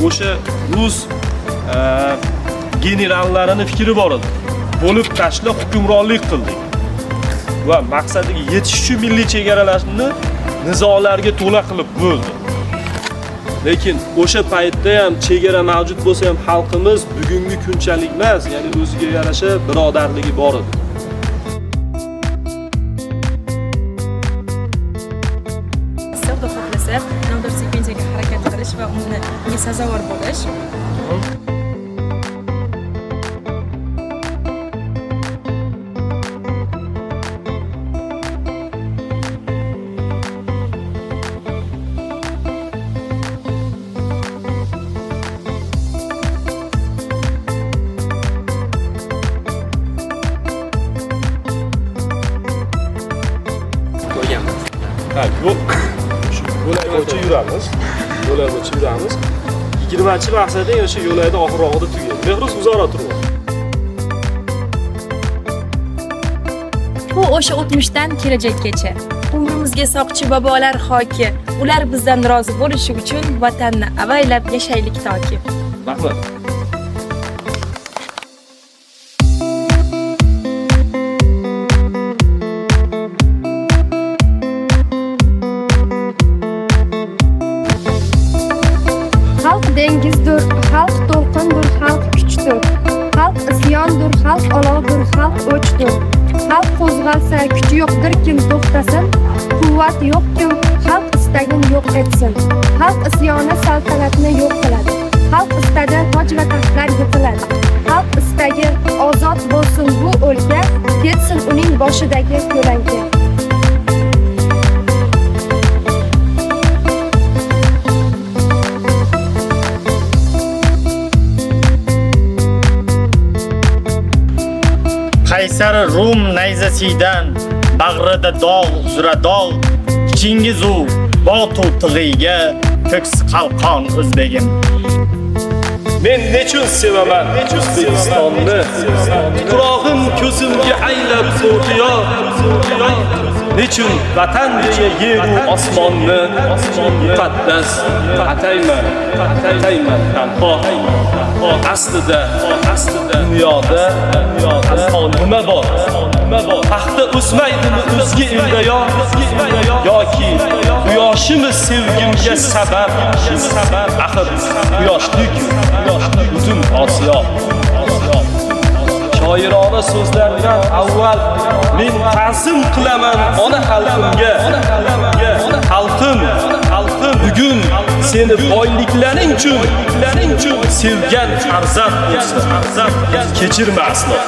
o'sha rus generallarini fikri bor edi. Bo'lib tashlab hukmronlik qildik. Va maqsadiga yetish uchun milliy chegaralashni nizolarga to'la qilib bo'ldi. Lekin o'sha paytda ham chegara mavjud bo'lsa ham xalqimiz bugungi kunchalik emas, ya'ni o'ziga yarasha birodarligi bor edi. Xudo xohlasa, nomdor stipendiyaga harakat qilish va unga sazovor bo'lish. Ha, yo'q. Shu yo'lak bo'yicha yuramiz. Yo'lak bo'yicha yuramiz. 20-maqsadi o'sha yo'lakda oxirrog'ida tugaydi. Mehruz uzoqroq turadi. Bu o'sha o'tmishdan kelajakgacha. Umrimizga soqchi bobolar xoki. Ular bizdan rozi bo'lishi uchun vatanni avaylab yashaylik toki. Rahmat. Xalq dengizdir, xalq to'lqindir, xalq kuchdir. Xalq isyondir, xalq olovdir, xalq o'chdir. Xalq qo'zg'alsa, kuchi yo'qdir kim to'xtasin. Quvvat yo'q kim xalq istagin yo'q etsin. Xalq isyoni saltanatni yo'q qiladi. Xalq istagi toj va taxtlar yiqiladi. Xalq istagi ozod bo'lsin bu o'lka, ketsin uning boshidagi ko'lanka. Qaysar Rum nayzasidan bag'rida dog' uzra dog' Chingizu botu tig'iga ko'ks qalqon o'zbegim. Men nechun sevaman O'zbekistonni? Tuprog'im ko'zimga aylab so'qiyo. Nechun vatan deya yer u osmonni muqaddas atayman tanho. Aslida dunyoda aslo nima bor? Paxta o'smaydimi o'zga elda yoki quyoshimiz sevgimga sabab? Axir quyoshlik butun Osiyo. Shoirona so'zlar bilan avval men ta'zim qilaman ona xalqimga. Xalqim bugun seni boyliklaring uchun sevgan farzand bo'lsa, kechirma aslo.